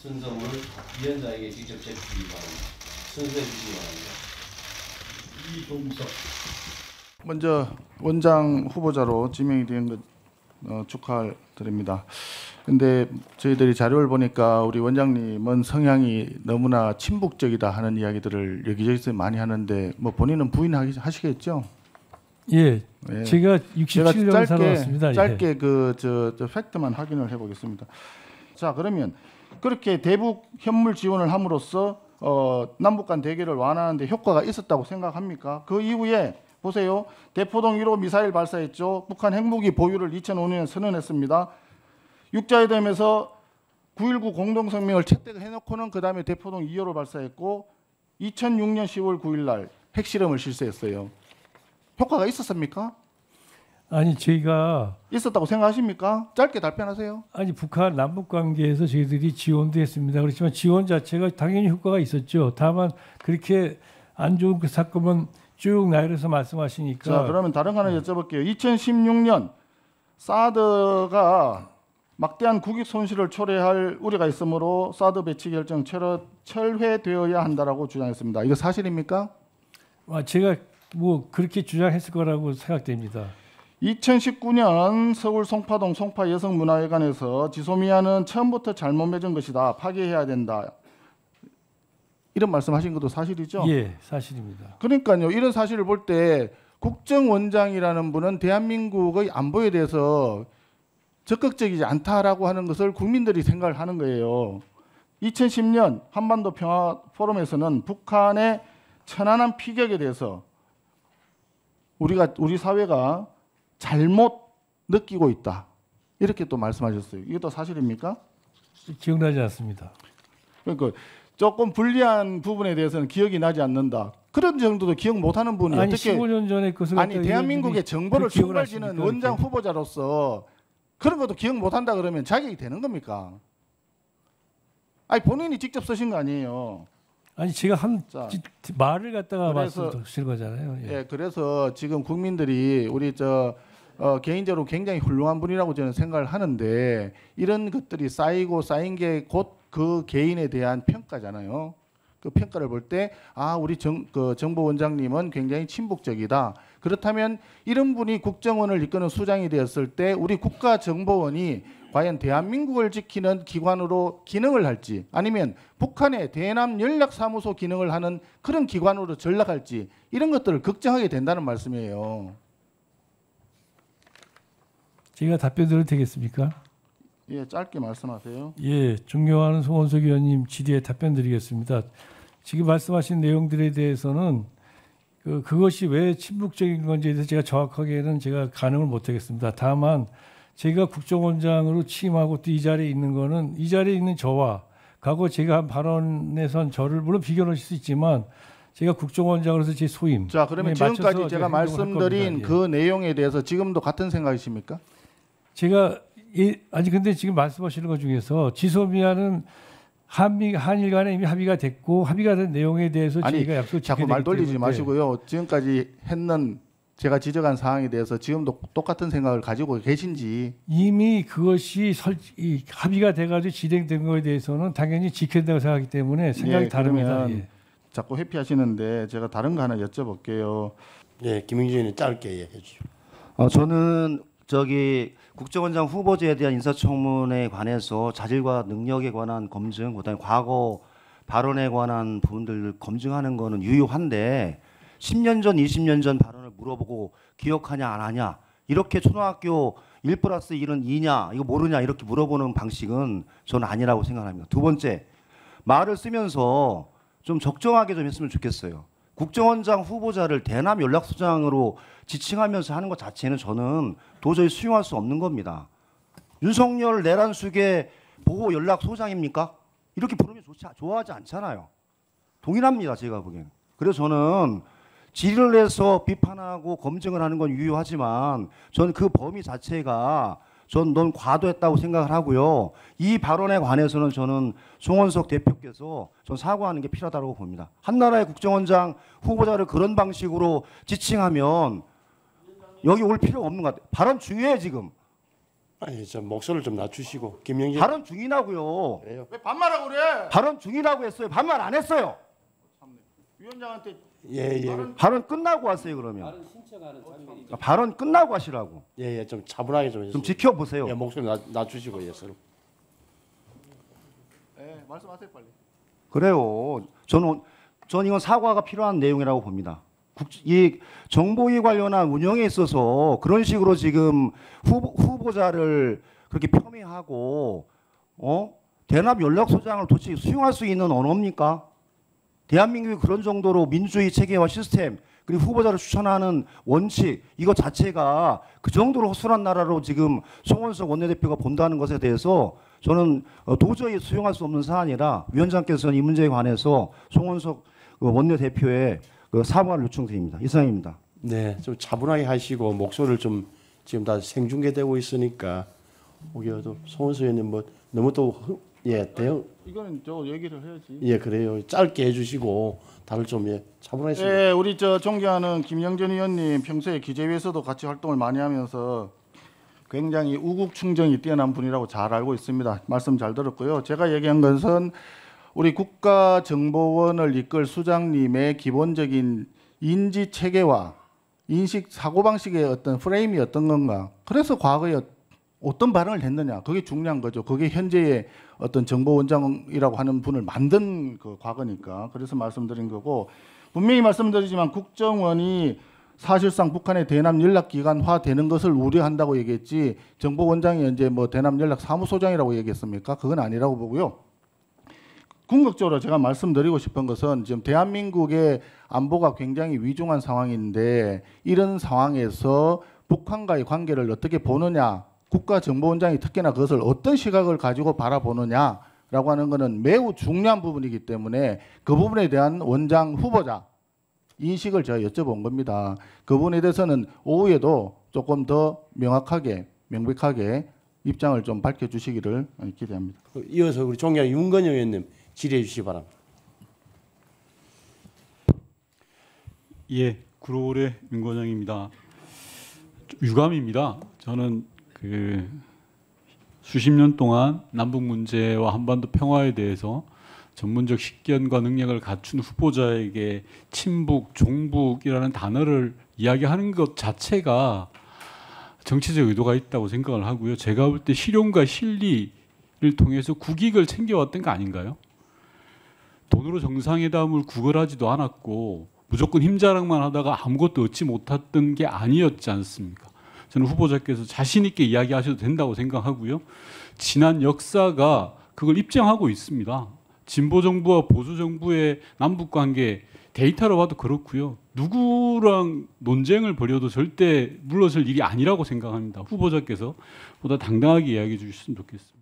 순서물 위원장에게 직접 제출하기 바랍니다. 순서해 주시기 바랍니다. 이동석. 먼저 원장 후보자로 지명이 된 것 축하드립니다. 근데 저희들이 자료를 보니까 우리 원장님은 성향이 너무나 친북적이다 하는 이야기들을 여기저기서 많이 하는데 뭐 본인은 부인하시겠죠? 예, 예. 제가 67년 살아왔습니다. 짧게 저 팩트만 확인을 해보겠습니다. 자, 그러면 그렇게 대북 현물 지원을 함으로써 남북 간 대결을 완화하는 데 효과가 있었다고 생각합니까? 그 이후에 보세요. 대포동 1호 미사일 발사했죠. 북한 핵무기 보유를 2005년에 선언했습니다. 육자회담에서 9.19 공동성명을 채택해놓고는 그 다음에 대포동 2호를 발사했고 2006년 10월 9일 날 핵실험을 실시했어요. 효과가 있었습니까? 아니 저희가 있었다고 생각하십니까? 짧게 답변하세요. 아니 북한 남북 관계에서 저희들이 지원도 했습니다. 그렇지만 지원 자체가 당연히 효과가 있었죠. 다만 그렇게 안 좋은 그 사건은 쭉 나열해서 말씀하시니까. 자, 그러면 다른 거 하나 여쭤볼게요. 2016년 사드가 막대한 국익 손실을 초래할 우려가 있으므로 사드 배치 결정 철회되어야 한다라고 주장했습니다. 이거 사실입니까? 제가 뭐 그렇게 주장했을 거라고 생각됩니다. 2019년 서울 송파동 송파여성문화회관에서 지소미아는 처음부터 잘못 맺은 것이다. 파괴해야 된다. 이런 말씀하신 것도 사실이죠? 예, 사실입니다. 그러니까요. 이런 사실을 볼 때 국정원장이라는 분은 대한민국의 안보에 대해서 적극적이지 않다라고 하는 것을 국민들이 생각을 하는 거예요. 2010년 한반도 평화 포럼에서는 북한의 천안함 피격에 대해서 우리 사회가 잘못 느끼고 있다. 이렇게 또 말씀하셨어요. 이것도 사실입니까? 기억나지 않습니다. 그러니까 조금 불리한 부분에 대해서는 기억이 나지 않는다. 그런 정도도 기억 못하는 분이 아니, 어떻게 15년 전에 것을 아니 대한민국의 정보를 총괄지는 원장 이렇게. 후보자로서 그런 것도 기억 못한다 그러면 자격이 되는 겁니까? 아니 본인이 직접 쓰신 거 아니에요. 아니 제가 말을 갖다가 그래서- 말씀드린 거잖아요. 예. 예, 그래서 지금 국민들이 우리 개인적으로 굉장히 훌륭한 분이라고 저는 생각을 하는데 이런 것들이 쌓인 게 곧 그 개인에 대한 평가잖아요. 그 평가를 볼 때 우리 정보원장님은 굉장히 친북적이다. 그렇다면 이런 분이 국정원을 이끄는 수장이 되었을 때 우리 국가정보원이 과연 대한민국을 지키는 기관으로 기능을 할지 아니면 북한의 대남 연락사무소 기능을 하는 그런 기관으로 전락할지 이런 것들을 걱정하게 된다는 말씀이에요. 제가 답변 드려도 되겠습니까? 예, 짧게 말씀하세요. 예, 존경하는 송원석 의원님 질의에 답변 드리겠습니다. 지금 말씀하신 내용들에 대해서는 그것이 왜 친북적인 건지에 대해서 제가 정확하게는 제가 가늠을 못하겠습니다. 다만 제가 국정원장으로 취임하고 또 이 자리에 있는 거는 이 자리에 있는 저와 과거 제가 한 발언에선 저를 물론 비교하실 수 있지만 제가 국정원장으로서 제 소임. 자, 그러면 지금까지 제가 말씀드린 그 내용에 대해서 지금도 같은 생각이십니까? 제가 아니 근데 지금 말씀하시는 것 중에서 지소미아는 한일 간에 이미 합의가 됐고 합의가 된 내용에 대해서 저희가 약속 자꾸 말 돌리지 마시고요. 지금까지 했는 제가 지적한 사항에 대해서 지금도 똑같은 생각을 가지고 계신지. 이미 그것이 합의가 돼가지고 진행된 거에 대해서는 당연히 지켜야 된다고 생각하기 때문에 생각이 다릅니다. 예. 자꾸 회피하시는데 제가 다른 거 하나 여쭤볼게요. 네, 김영진 의원님 짧게 해주시죠. 저는 국정원장 후보자에 대한 인사청문회에 관해서 자질과 능력에 관한 검증, 그다음에 과거 발언에 관한 부분들을 검증하는 거는 유효한데 10년 전, 20년 전 발언을 물어보고 기억하냐 안 하냐 이렇게 초등학교 1+1은 2냐 이거 모르냐 이렇게 물어보는 방식은 저는 아니라고 생각합니다. 두 번째, 말을 쓰면서 좀 적정하게 좀 했으면 좋겠어요. 국정원장 후보자를 대남 연락소장으로 지칭하면서 하는 것 자체는 저는 도저히 수용할 수 없는 겁니다. 윤석열 내란숙의 보호 연락소장입니까? 이렇게 부르면 좋아하지 않잖아요. 동일합니다, 제가 보기에는. 그래서 저는 질의를 해서 비판하고 검증을 하는 건 유효하지만 저는 그 범위 자체가 넌 과도했다고 생각을 하고요. 이 발언에 관해서는 저는 송원석 대표께서 전 사과하는 게 필요하다고 봅니다. 한나라의 국정원장 후보자를 그런 방식으로 지칭하면 여기 올 필요가 없는 것 같아요. 발언 중요해 지금. 아니 저 목소리를 좀 낮추시고 김영진 발언 중이라고요. 그래요. 왜 반말하고 그래? 발언 중이라고 했어요. 반말 안 했어요. 위원장한테 예예 발언 끝나고 하세요 그러면. 발언 끝나고 하시라고. 예예 좀 차분하게 좀 좀 해주세요. 지켜보세요. 예 목소리 낮추시고 예 서로. 네, 말씀하세요 빨리. 그래요. 저는 이건 사과가 필요한 내용이라고 봅니다. 이 정보위 관련한 운영에 있어서 그런 식으로 지금 후보자를 그렇게 폄훼하고 대납 연락소장을 도대체 수용할 수 있는 언어입니까? 대한민국이 그런 정도로 민주주의 체계와 시스템 그리고 후보자를 추천하는 원칙 이거 자체가 그 정도로 허술한 나라로 지금 송원석 원내대표가 본다는 것에 대해서 저는 도저히 수용할 수 없는 사안이라 위원장께서는 이 문제에 관해서 송원석 원내대표의 사과를 요청드립니다. 이상입니다. 네, 좀 차분하게 하시고 목소리를 좀 지금 다 생중계되고 있으니까 오히려도 송원석 의원님 뭐 너무 대응 이거는 저 얘기를 해야지. 예 그래요. 짧게 해주시고 다들 좀 차분하게. 예, 우리 저 존경하는 김영전 의원님 평소에 기재위에서도 같이 활동을 많이 하면서 굉장히 우국 충정이 뛰어난 분이라고 잘 알고 있습니다. 말씀 잘 들었고요. 제가 얘기한 것은 우리 국가정보원을 이끌 수장님의 기본적인 인지 체계와 인식 사고방식의 어떤 프레임이 어떤 건가. 그래서 과거에 어떤 발언을 했느냐. 그게 중요한 거죠. 그게 현재의 어떤 정보원장이라고 하는 분을 만든 그 과거니까. 그래서 말씀드린 거고 분명히 말씀드리지만 국정원이 사실상 북한의 대남 연락기관화 되는 것을 우려한다고 얘기했지 정보원장이 이제 뭐 대남 연락 사무소장이라고 얘기했습니까? 그건 아니라고 보고요. 궁극적으로 제가 말씀드리고 싶은 것은 지금 대한민국의 안보가 굉장히 위중한 상황인데 이런 상황에서 북한과의 관계를 어떻게 보느냐 국가정보원장이 특히나 그것을 어떤 시각을 가지고 바라보느냐라고 하는 것은 매우 중요한 부분이기 때문에 그 부분에 대한 원장 후보자 인식을 제가 여쭤본 겁니다. 그 부분에 대해서는 오후에도 조금 더 명확하게 명백하게 입장을 좀 밝혀주시기를 기대합니다. 이어서 우리 존경하는 윤건영 의원님 질의해 주시기 바랍니다. 예, 구로울의 윤건영입니다. 유감입니다. 저는 그 수십 년 동안 남북 문제와 한반도 평화에 대해서 전문적 식견과 능력을 갖춘 후보자에게 친북, 종북이라는 단어를 이야기하는 것 자체가 정치적 의도가 있다고 생각을 하고요. 제가 볼 때 실용과 실리를 통해서 국익을 챙겨왔던 거 아닌가요? 돈으로 정상회담을 구걸하지도 않았고 무조건 힘자랑만 하다가 아무것도 얻지 못했던 게 아니었지 않습니까? 저는 후보자께서 자신 있게 이야기하셔도 된다고 생각하고요. 지난 역사가 그걸 입증하고 있습니다. 진보 정부와 보수 정부의 남북 관계 데이터로 봐도 그렇고요. 누구랑 논쟁을 벌여도 절대 물러설 일이 아니라고 생각합니다. 후보자께서 보다 당당하게 이야기해 주셨으면 좋겠습니다.